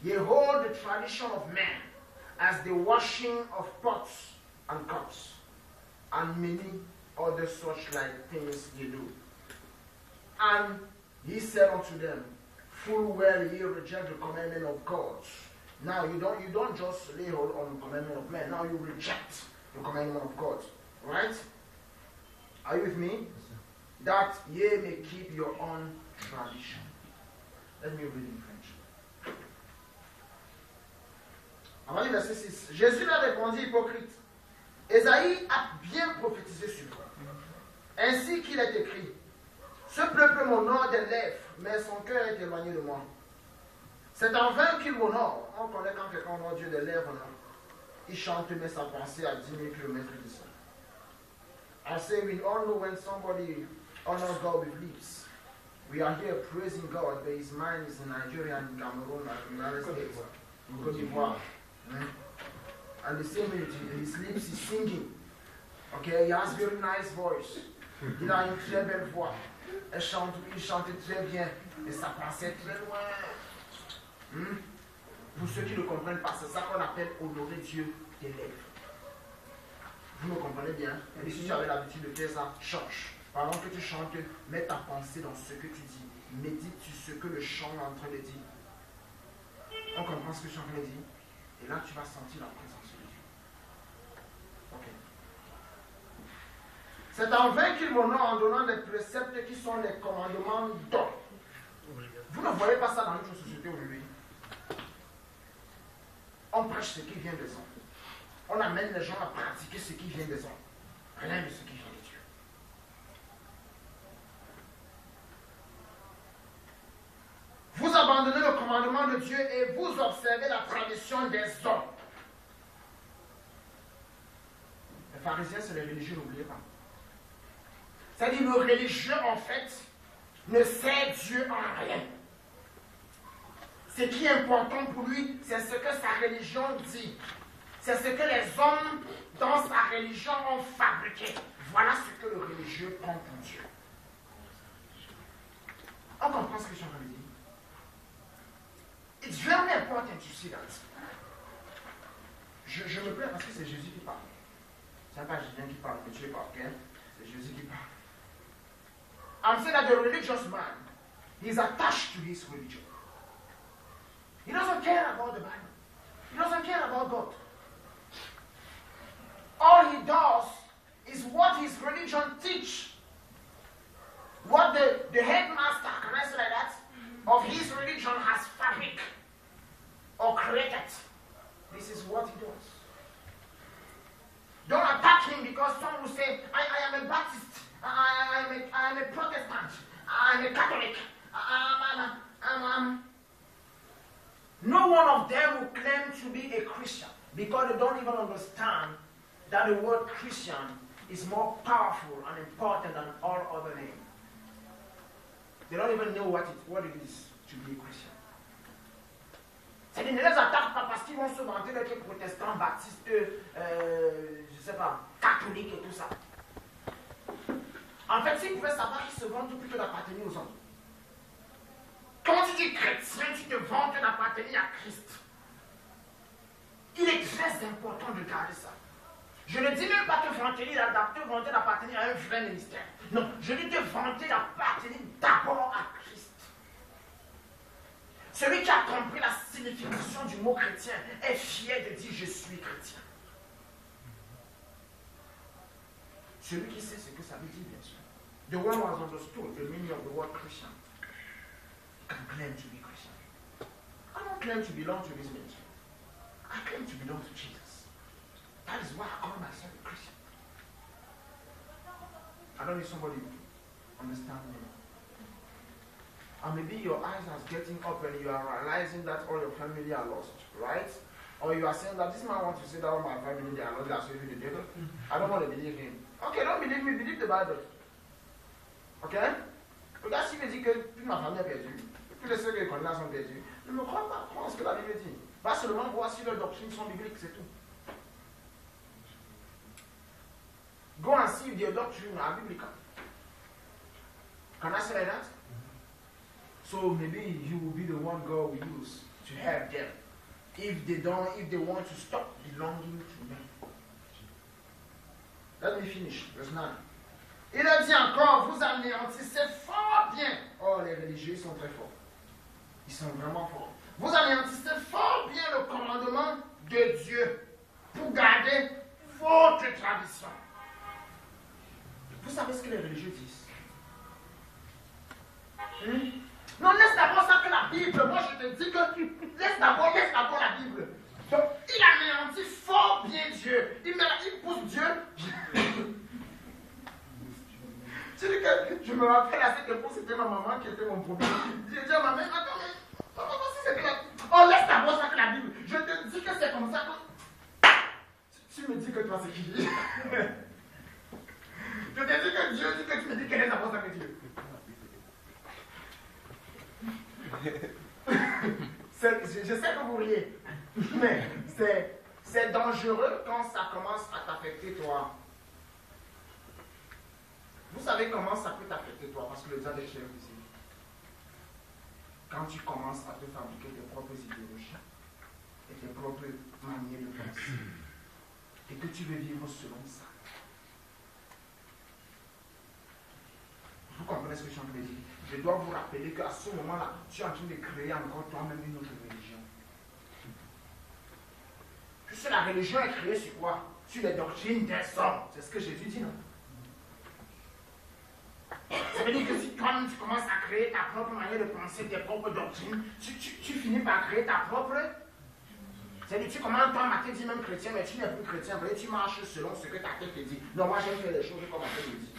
Ye hold the tradition of men as the washing of pots and cups, and many other such like things ye do. And he said unto them, full well ye reject the commandment of God. Now you don't just lay hold on the commandment of men. Now you reject the commandment of God. Right? Are you with me? Yes, that ye may keep your own tradition. Let me read in French. On va lire verset 6. Jésus leur répondit, hypocrite. Ésaïe a bien prophétisé sur toi. Ainsi qu'il est écrit, ce peuple m'honore des lèvres, mais son cœur est éloigné de moi. C'est en vain qu'il m'honore. On connaît quand quelqu'un honore Dieu des lèvres, non? Il chante, mais sa pensée à 10 000 km d'ici. I say we all know when somebody honors God with lips. We are here praising God, but his mind is in Nigeria and Cameroon and the United States, in Côte d'Ivoire. And the same way, his lips is singing. Okay, he has very nice voice. Il a une très belle voix. Il chante très bien, et sa pensée est très loin. Pour ceux qui ne comprennent pas, c'est ça qu'on appelle honorer Dieu des lèvres. Vous me comprenez bien? Et si tu avais l'habitude de faire ça, change. Pendant que tu chantes, mets ta pensée dans ce que tu dis. Médite sur ce que le chant est en train de dire. On comprend ce que je suis en train de dire? Et là, tu vas sentir la présence de Dieu. Ok. C'est en vain qu'il m'honore en donnant des préceptes qui sont les commandements d'homme. Vous ne voyez pas ça dans notre société aujourd'hui. On prêche ce qui vient des hommes. On amène les gens à pratiquer ce qui vient des hommes. Rien de ce qui vient de Dieu. Vous abandonnez le commandement de Dieu et vous observez la tradition des hommes. Les pharisiens, c'est les religieux, n'oubliez pas. C'est-à-dire le religieux, en fait, ne sait Dieu en rien. Ce qui est important pour lui, c'est ce que sa religion dit. C'est ce que les hommes dans sa religion ont fabriqué. Voilà ce que le religieux prend pour Dieu. On comprend ce que je suis en train de dire? It's very important to see that. Je me plains parce que c'est Jésus qui parle. C'est pas Julien qui parle, mais Dieu parle. Okay? C'est Jésus qui parle. I'm saying that the religious man, he's attached to his religion. He doesn't care about the Bible. He doesn't care about God. All he does is what his religion teach. What the headmaster, can I say like that, of his religion has fabric or created. This is what he does. Don't attack him because some will say, I am a Baptist, I am a Protestant, I am a Catholic, no one of them will claim to be a Christian because they don't even understand that the word Christian is more powerful and important than all other names. They don't even know what it is to be a Christian. C'est-à-dire, ne les attaque pas parce qu'ils vont se vanter d'être protestants, baptistes, je sais pas, catholiques et tout ça. En fait, s'ils pouvaient savoir qu'ils se vantent plutôt d'appartenir aux hommes. Quand tu dis chrétien, tu te vantes d'appartenir à Christ. Il est très important de garder ça. Je ne dis même pas te vanter d'appartenir à un vrai ministère. Non, je dis te vanter d'appartenir d'abord à Christ. Celui qui a compris la signification du mot chrétien est fier de dire je suis chrétien. Celui qui sait ce que ça veut dire, bien sûr. The one who has understood the meaning of the word Christian can claim to be Christian. I don't claim to belong to this ministry. I claim to belong to Jesus. That is why I call myself a Christian. I don't need somebody to understand me. And maybe your eyes are getting up and you are realizing that all your family are lost, right? Or you are saying that this man wants to say that all my family they are lost, they are serving the devil. I don't want to believe him. Okay, don't believe me, believe the Bible. Okay? Regarde s'il me dit que toute ma famille est perdue, tous les ceux que je connais là sont perdus. Ne me crois pas, crois ce que la Bible dit. Va seulement voir si leurs doctrines sont bibliques, c'est tout. Go and see if their doctrine are biblical. Can I say like that? So maybe you will be the one God will use to have them if they want to stop belonging to me. Let me finish. Verse 9. Il a dit encore, vous anéantissez fort bien. Oh, les religieux sont très forts. Ils sont vraiment forts. Vous anéantissez fort bien le commandement de Dieu pour garder votre tradition. Vous savez ce que les religieux disent? Non, laisse d'abord ça que la Bible. Moi, je te dis que laisse d'abord la Bible. Donc, il anéantit fort bien Dieu. Il pousse Dieu. Tu dis que je me rappelle à cette époque, c'était ma maman qui était mon problème. J'ai dit à ma mère, attends, mais si c'est que la... Oh, laisse d'abord ça que la Bible. Je te dis que c'est comme ça que... Tu me dis que toi, c'est qui? Je te dis que Dieu dit que tu me dis qu'elle est d'abord ça que Dieu. Je sais que vous riez, mais c'est dangereux quand ça commence à t'affecter toi. Vous savez comment ça peut t'affecter toi, parce que le diable est cher ici. Quand tu commences à te fabriquer tes propres idéologies et tes propres manières de penser, et que tu veux vivre selon ça. Vous comprenez ce que je suis en train de dire? Je dois vous rappeler qu'à ce moment-là, tu es en train de créer encore toi-même une autre religion. Puisque la religion est créée sur quoi? Sur les doctrines des hommes. C'est ce que Jésus dit, non? Ça veut dire que si toi-même tu commences à créer ta propre manière de penser, tes propres doctrines, tu finis par créer ta propre. C'est-à-dire que tu commences toi à te dire même chrétien, mais tu n'es plus chrétien, tu marches selon ce que ta tête te dit. Non, moi j'aime faire les choses comme ma tête me dit.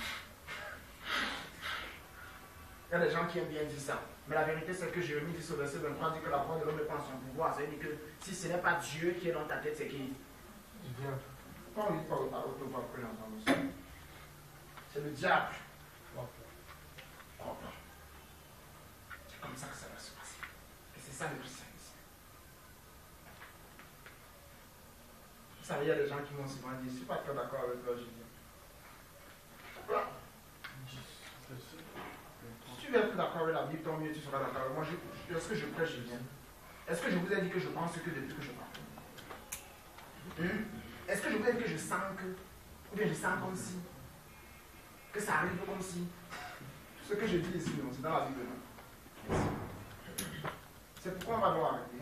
Il y a des gens qui aiment bien dire ça. Mais la vérité, c'est que Jérémie dit au verset 23, dit que la voix de l'homme est pas en son pouvoir. Ça veut dire que si ce n'est pas Dieu qui est dans ta tête, c'est qui? Quand on lit par haute voix, après l'entendre ça. C'est le diable. C'est comme ça que ça va se passer. Et c'est ça le christianisme. Vous savez, il y a des gens qui m'ont souvent dit, je ne suis pas très d'accord avec toi, Jésus. Si tu veux être d'accord avec la Bible, tant mieux, tu seras d'accord. Moi, est-ce que je prêche, je viens? Est-ce que je vous ai dit que je pense que depuis que je parle? Est-ce que je vous ai dit que je sens que, ou bien je sens comme si, que ça arrive comme si? Ce que je dis ici, non, c'est dans la Bible. C'est pourquoi on va devoir arrêter.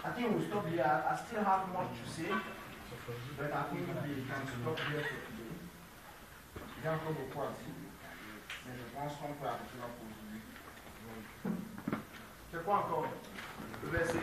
I think we'll stop here. I still have much to say, but I think we can stop here for today. Il y a encore beaucoup à dire, mais je pense qu'on peut arrêter là pour aujourd'hui. C'est quoi encore? Le verset